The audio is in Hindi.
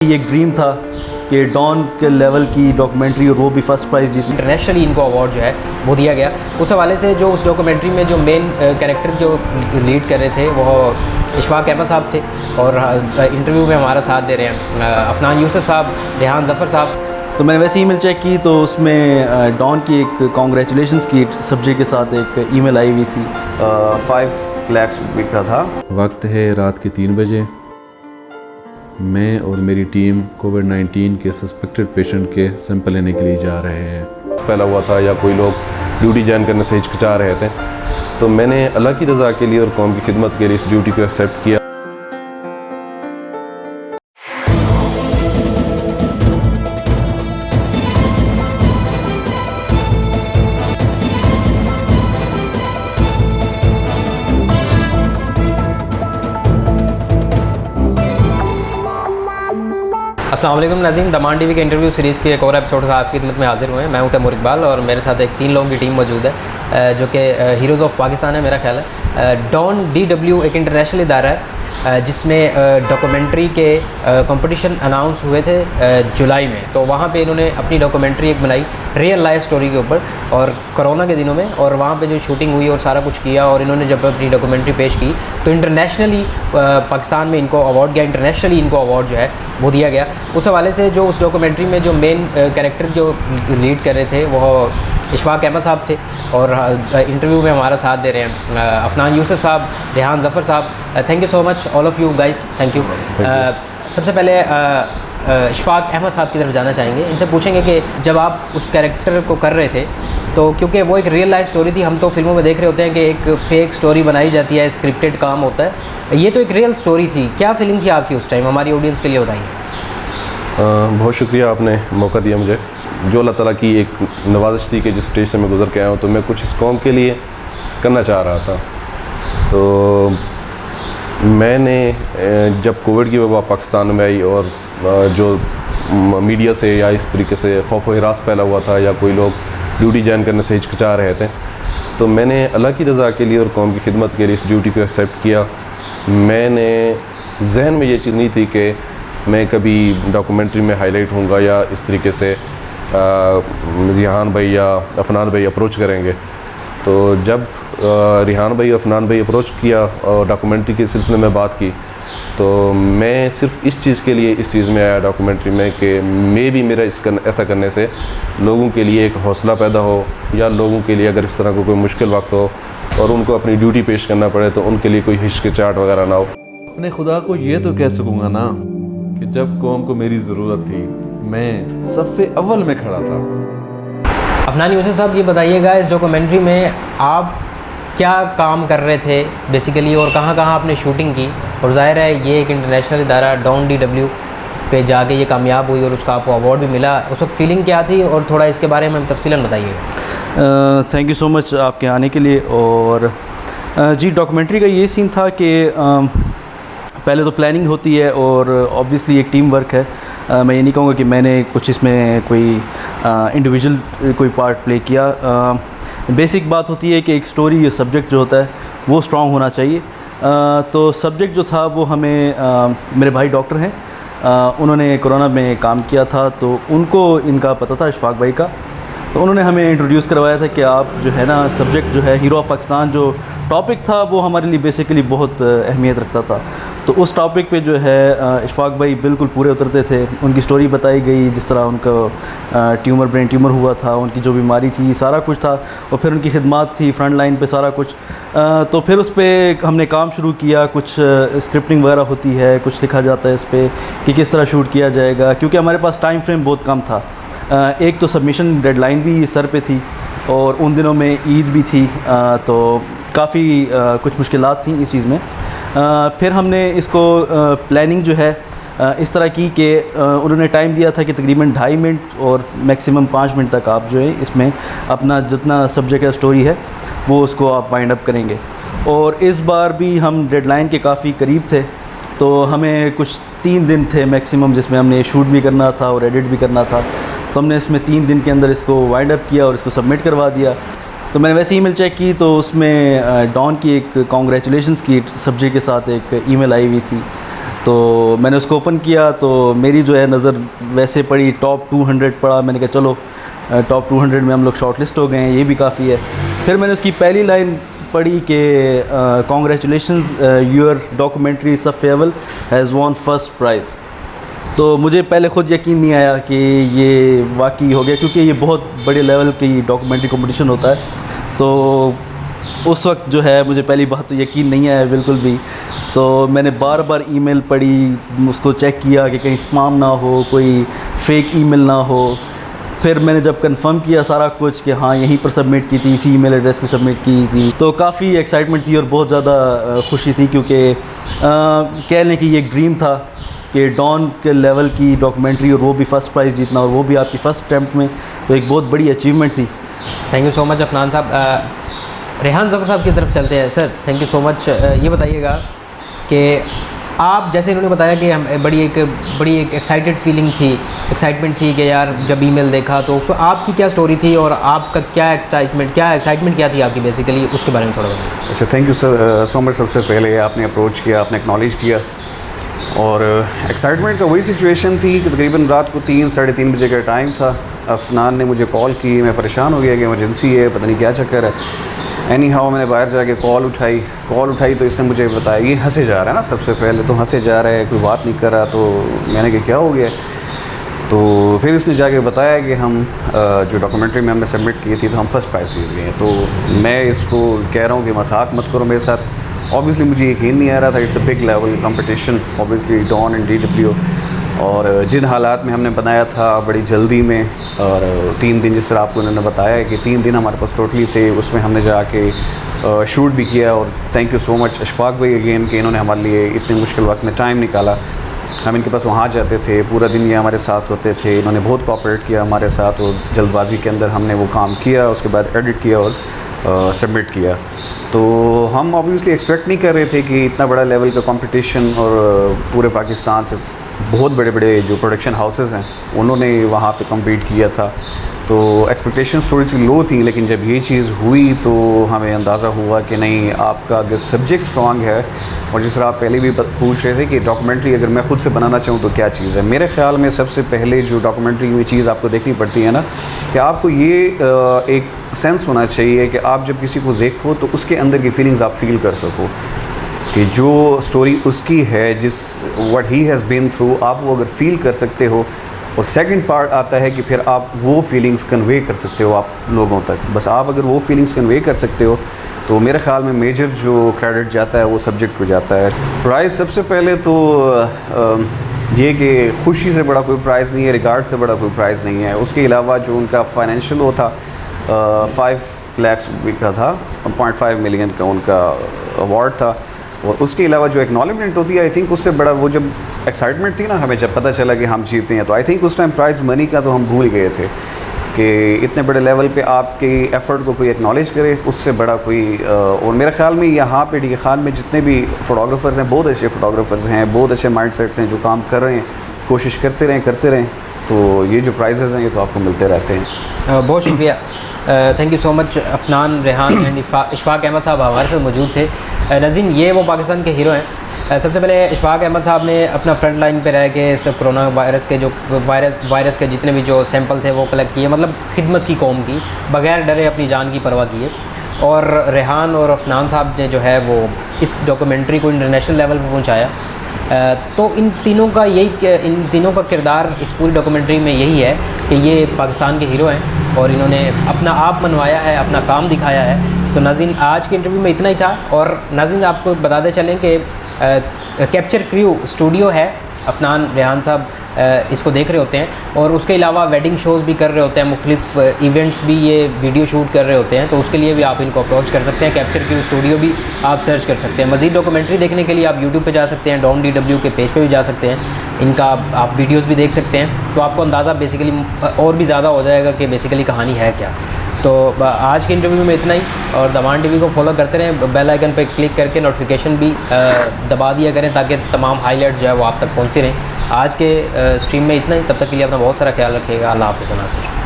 ये एक ड्रीम था कि डॉन के लेवल की डॉक्यूमेंट्री और वो भी फर्स्ट प्राइज़ जीती। इंटरनेशनली इनको अवार्ड जो है वो दिया गया। उस हवाले से जो उस डॉक्यूमेंट्री में जो मेन कैरेक्टर जो लीड कर रहे थे वो इशफाक अहमद साहब थे और इंटरव्यू में हमारा साथ दे रहे हैं अफनान यूसुफ साहब, रेहान ज़फ़र साहब। तो मैंने वैसे ईमेल चेक की तो उसमें डॉन की एक कॉन्ग्रेचुलेशंस की सब्जेक्ट के साथ एक ईमेल आई हुई थी। 5 लाख रुपये का था। वक्त है रात के 3 बजे। मैं और मेरी टीम कोविड-19 के सस्पेक्टेड पेशेंट के सैंपल लेने के लिए जा रहे हैं। फैला हुआ था या कोई लोग ड्यूटी ज्वाइन करने से हिचकिचा रहे थे, तो मैंने अल्लाह की रज़ा के लिए और कौम की खिदमत के लिए इस ड्यूटी को एक्सेप्ट किया। अस्सलाम वालेकुम नाज़रीन, द मान टीवी के इंटरव्यू सीरीज़ के एक और एपिसोड का आपकी खिदमत में हाजिर हुए हैं। मैं हूं तैमूर इकबाल और मेरे साथ एक 3 लोगों की टीम मौजूद है जो कि हीरोज़ ऑफ पाकिस्तान है। मेरा ख्याल है डॉन DW एक इंटरनेशनल इदारा है जिसमें डॉक्यूमेंट्री के कंपटीशन अनाउंस हुए थे जुलाई में। तो वहाँ पे इन्होंने अपनी डॉक्यूमेंट्री एक बनाई रियल लाइफ स्टोरी के ऊपर और कोरोना के दिनों में, और वहाँ पे जो शूटिंग हुई और सारा कुछ किया, और इन्होंने जब अपनी डॉक्यूमेंट्री पेश की तो इंटरनेशनली पाकिस्तान में इनको अवार्ड गया, इंटरनेशनली इनको अवार्ड जो है वो दिया गया। उस हवाले से जो उस डॉक्यूमेंट्री में जो मेन कैरेक्टर जो लीड कर रहे थे वो इशफाक अहमद साहब थे और इंटरव्यू में हमारा साथ दे रहे हैं अफनान यूसुफ साहब, रेहान ज़फ़र साहब। Thank you so much all of you guys, thank you. सबसे पहले इशफाक अहमद साहब की तरफ जाना चाहेंगे। इनसे पूछेंगे कि जब आप उस कैरेक्टर को कर रहे थे तो क्योंकि वो एक रियल लाइफ स्टोरी थी, हम तो फिल्मों में देख रहे होते हैं कि एक फ़ेक स्टोरी बनाई जाती है, स्क्रिप्टेड काम होता है, ये तो एक रियल स्टोरी थी। क्या फीलिंग थी आपकी उस टाइम, हमारी ऑडियंस के लिए बताइए। बहुत शुक्रिया, आपने मौका दिया मुझे। जो अल्लाह ताला की एक नवाज़िश थी कि जिस स्टेज से मैं गुज़र के आया हूँ, तो मैं कुछ इस कौम के लिए करना चाह रहा था। तो मैंने जब कोविड की वबा पाकिस्तान में आई और जो मीडिया से या इस तरीके से खौफ व हिरास फैला हुआ था या कोई लोग ड्यूटी ज्वाइन करने से हिचकिचा रहे थे, तो मैंने अल्लाह की रज़ा के लिए और कौम की खिदमत के लिए इस ड्यूटी को एक्सेप्ट किया। मैंने जहन में ये चीज़ नहीं थी कि मैं कभी डॉक्यूमेंट्री में हाईलाइट होऊंगा या इस तरीके से रेहान भाई या अफनान भाई अप्रोच करेंगे। तो जब रेहान भाई अफनान भाई अप्रोच किया और डॉक्यूमेंट्री के सिलसिले में बात की, तो मैं सिर्फ इस चीज़ के लिए इस चीज़ में आया डॉक्यूमेंट्री में कि मेरा ऐसा करने से लोगों के लिए एक हौसला पैदा हो, या लोगों के लिए अगर इस तरह को कोई मुश्किल वक्त हो और उनको अपनी ड्यूटी पेश करना पड़े तो उनके लिए कोई हिचकिचाहट वगैरह ना हो। अपने खुदा को ये तो कह सकूँगा ना कि जब कौम को मेरी ज़रूरत थी मैं सफ़े अव्वल में खड़ा था। अफनान यूसुफ साहब, ये बताइएगा इस डॉक्यूमेंट्री में आप क्या काम कर रहे थे बेसिकली और कहाँ कहाँ आपने शूटिंग की, और ज़ाहिर है ये एक इंटरनेशनल इदारा डॉन DW पे जाके ये कामयाब हुई और उसका आपको अवार्ड भी मिला, उस वक्त फीलिंग क्या थी और थोड़ा इसके बारे में तफसीलन बताइएगा। थैंक यू सो मच आपके आने के लिए। और जी, डॉक्यूमेंट्री का ये सीन था कि पहले तो प्लानिंग होती है और ऑब्वियसली एक टीम वर्क है। मैं ये नहीं कहूँगा कि मैंने कुछ इसमें कोई इंडिविजुअल कोई पार्ट प्ले किया। बेसिक बात होती है कि एक स्टोरी या सब्जेक्ट जो होता है वो स्ट्रॉन्ग होना चाहिए। तो सब्जेक्ट जो था वो हमें मेरे भाई डॉक्टर हैं, उन्होंने कोरोना में काम किया था, तो उनको इनका पता था इशफाक भाई का, तो उन्होंने हमें इंट्रोड्यूस करवाया था कि आप जो है ना सब्जेक्ट जो है हीरो ऑफ पाकिस्तान जो टॉपिक था वो हमारे लिए बेसिकली बहुत अहमियत रखता था। तो उस टॉपिक पे जो है इशफाक भाई बिल्कुल पूरे उतरते थे। उनकी स्टोरी बताई गई, जिस तरह उनका ब्रेन ट्यूमर हुआ था, उनकी जो बीमारी थी सारा कुछ था, और फिर उनकी खिदमत थी फ्रंट लाइन पे सारा कुछ। तो फिर उस पर हमने काम शुरू किया। कुछ स्क्रिप्टिंग वगैरह होती है, कुछ लिखा जाता है इस पर कि किस तरह शूट किया जाएगा, क्योंकि हमारे पास टाइम फ्रेम बहुत कम था। एक तो सबमिशन डेडलाइन भी सर पे थी और उन दिनों में ईद भी थी, तो काफ़ी कुछ मुश्किलात थी इस चीज़ में। फिर हमने इसको प्लानिंग जो है इस तरह की कि उन्होंने टाइम दिया था कि तकरीबन 2.5 मिनट और मैक्सिमम 5 मिनट तक आप जो है इसमें अपना जितना सब्जेक्ट या स्टोरी है वो उसको आप वाइंड अप करेंगे। और इस बार भी हम डेडलाइन के काफ़ी करीब थे, तो हमें कुछ 3 दिन थे मैक्सिमम जिसमें हमने शूट भी करना था और एडिट भी करना था। तो हमने इसमें 3 दिन के अंदर इसको वाइंड अप किया और इसको सबमिट करवा दिया। तो मैंने वैसे ईमेल चेक की तो उसमें डॉन की एक कॉन्ग्रेचुलेशंस की सब्जेक्ट के साथ एक ईमेल आई हुई थी। तो मैंने उसको ओपन किया तो मेरी जो है नज़र वैसे पड़ी टॉप 200 पड़ा। मैंने कहा चलो टॉप 200 में हम लोग शॉर्ट लिस्ट हो गए हैं, ये भी काफ़ी है। फिर मैंने उसकी पहली लाइन पढ़ी कि कॉन्ग्रेचुलेशंस योर डॉक्यूमेंट्री सफेबल हैज़ वॉन फर्स्ट प्राइज़। तो मुझे पहले ख़ुद यकीन नहीं आया कि ये वाकई हो गया, क्योंकि ये बहुत बड़े लेवल की डॉक्यूमेंट्री कंपटीशन होता है। तो उस वक्त जो है मुझे पहली बात तो यकीन नहीं आया बिल्कुल भी। तो मैंने बार बार ईमेल पढ़ी, उसको चेक किया कि कहीं स्पैम ना हो, कोई फेक ईमेल ना हो। फिर मैंने जब कंफर्म किया सारा कुछ कि हाँ यहीं पर सबमिट की थी, इसी ईमेल एड्रेस पे सबमिट की थी, तो काफ़ी एक्साइटमेंट थी और बहुत ज़्यादा खुशी थी, क्योंकि कह लें कि ये एक ड्रीम था कि डॉन के लेवल की डॉक्यूमेंट्री और वो भी फ़र्स्ट प्राइज़ जीतना, और वो भी आपकी फ़र्स्ट अटैम्प्ट में, तो एक बहुत बड़ी अचीवमेंट थी। Thank you so much Afnan साहब। रेहान ज़फ़र साहब की तरफ चलते हैं। Sir thank you so much. ये बताइएगा कि आप, जैसे इन्होंने बताया कि हम बड़ी एक एक्साइटेड फीलिंग थी, एक्साइटमेंट थी कि यार जब ईमेल देखा, तो उसमें आपकी क्या स्टोरी थी और आपका क्या एक्साइटमेंट क्या थी आपकी बेसिकली, उसके बारे में थोड़ा बताइए। अच्छा, thank you sir so much. सबसे पहले आपने अप्रोच किया, आपने एक्नॉलेज किया, और एक्साइटमेंट का वही सिचुएशन थी कि तकरीबन रात को 3-3:30 बजे का टाइम था। अफनान ने मुझे कॉल की, मैं परेशान हो गया कि इमरजेंसी है, पता नहीं क्या चक्कर है। एनी हाउ मैंने बाहर जाके कॉल उठाई तो इसने मुझे बताया, ये हंसे जा रहा है ना, सबसे पहले तो हंसे जा रहा है, कोई बात नहीं कर रहा। तो मैंने कहा क्या हो गया? तो फिर इसने जाके बताया कि हम जो डॉक्यूमेंट्री में हमने सबमिट की थी तो हम फर्स्ट प्राइज़ जीत गए। तो मैं इसको कह रहा हूँ कि मजाक मत करो मेरे साथ। ऑब्वियसली मुझे यकीन नहीं आ रहा था। It's a big level competition, obviously Dawn and DW, और जिन हालात में हमने बनाया था बड़ी जल्दी में, और 3 दिन जिस तरह आपको उन्होंने बताया कि 3 दिन हमारे पास टोटली थे, उसमें हमने जाके शूट भी किया। और thank you so much Ashfaq भाई अगेन कि इन्होंने हमारे लिए इतने मुश्किल वक्त में टाइम निकाला। हम इनके पास वहाँ जाते थे, पूरा दिन ये हमारे साथ होते थे, इन्होंने बहुत कोऑपरेट किया हमारे साथ, और जल्दबाजी के अंदर हमने वो काम किया, उसके बाद एडिट किया और सबमिट किया। तो हम ऑब्वियसली एक्सपेक्ट नहीं कर रहे थे कि इतना बड़ा लेवल का कंपटीशन, और पूरे पाकिस्तान से बहुत बड़े बड़े जो प्रोडक्शन हाउसेस हैं उन्होंने वहाँ पे कम्पीट किया था। तो एक्सपेक्टेशंस थोड़ी सी लो थी, लेकिन जब ये चीज़ हुई तो हमें अंदाज़ा हुआ कि नहीं, आपका अगर सब्जेक्ट स्ट्रॉन्ग है, और जिस तरह आप पहले भी पूछ रहे थे कि डॉक्यूमेंट्री अगर मैं खुद से बनाना चाहूँ तो क्या चीज़ है, मेरे ख़्याल में सबसे पहले जो डॉक्यूमेंट्री में चीज़ आपको देखनी पड़ती है ना, कि आपको ये एक सेंस होना चाहिए कि आप जब किसी को देखो तो उसके अंदर की फीलिंग्स आप फील कर सको, कि जो स्टोरी उसकी है, जिस what he has been through, आप वो अगर फील कर सकते हो। और सेकंड पार्ट आता है कि फिर आप वो फीलिंग्स कन्वे कर सकते हो आप लोगों तक। बस आप अगर वो फीलिंग्स कन्वे कर सकते हो तो मेरे ख़्याल में मेजर जो क्रेडिट जाता है वो सब्जेक्ट को जाता है। प्राइज़ सबसे पहले तो ये कि खुशी से बड़ा कोई प्राइज़ नहीं है, रिगार्ड से बड़ा कोई प्राइज़ नहीं है। उसके अलावा जो उनका फाइनेंशियल वो था 5 लाख का था, 0.5 मिलियन का उनका अवार्ड था। और उसके अलावा जो एक्नॉलेजमेंट होती है, आई थिंक उससे बड़ा वो जब एक्साइटमेंट थी ना हमें जब पता चला कि हम जीते हैं, तो आई थिंक उस टाइम प्राइज़ मनी का तो हम भूल गए थे कि इतने बड़े लेवल पे आपके एफ़र्ट को कोई एक्नॉलेज करे, उससे बड़ा कोई और मेरे ख़्याल में यहाँ पे डी खान में जितने भी फ़ोटोग्राफ़र्स हैं, बहुत अच्छे फ़ोटोग्राफ़र्स हैं, बहुत अच्छे माइंड सेट्स हैं जो काम कर रहे हैं, कोशिश करते रहें, तो ये जो प्राइजेज़ हैं ये तो आपको मिलते रहते हैं। बहुत शुक्रिया, thank you so much. Afnan, Rehan and Ishfaq Ahmad साहब हमारे साथ मौजूद थे। नाज़रीन, ये वो पाकिस्तान के हीरो हैं। सबसे पहले इशफाक अहमद साहब ने अपना फ्रंट लाइन पे रह के सब कोरोना वायरस के जो वायरस के जितने भी जो सैंपल थे वो कलेक्ट किए, मतलब खिदमत की कौम की, बग़ैर डरे अपनी जान की परवाह किए। और रेहान और अफनान साहब ने जो है वो इस डॉक्यूमेंट्री को इंटरनेशनल लेवल पर पहुँचाया। तो इन तीनों का किरदार इस पूरी डॉक्यूमेंट्री में यही है कि ये पाकिस्तान के हीरो हैं और इन्होंने अपना आप मनवाया है, अपना काम दिखाया है। तो नाज़रीन, आज के इंटरव्यू में इतना ही था। और नाज़रीन, आपको बताते चलें कि कैप्चर क्रू स्टूडियो है, अफनान, रेहान साहब इसको देख रहे होते हैं, और उसके अलावा वेडिंग शोज़ भी कर रहे होते हैं, मुख्तलिफ इवेंट्स भी ये वीडियो शूट कर रहे होते हैं। तो उसके लिए भी आप इनको अप्रोच कर सकते हैं। कैप्चर क्रू स्टूडियो भी आप सर्च कर सकते हैं। मज़ीद डॉक्यूमेंट्री देखने के लिए आप यूट्यूब पे जा सकते हैं, डॉन DW के पेज पे भी जा सकते हैं, इनका आप वीडियोज़ भी देख सकते हैं। तो आपको अंदाज़ा बेसिकली और भी ज़्यादा हो जाएगा कि बेसिकली कहानी है क्या। तो आज के इंटरव्यू में इतना ही, और दमान TV को फॉलो करते रहें, बेल आइकन पर क्लिक करके नोटिफिकेशन भी दबा दिया करें ताकि तमाम हाईलाइट्स जो है वो आप तक पहुँचते रहें। आज के स्ट्रीम में इतना ही, तब तक के लिए अपना बहुत सारा ख्याल रखिएगा। अल्लाह हाफ़िज़ नासिर।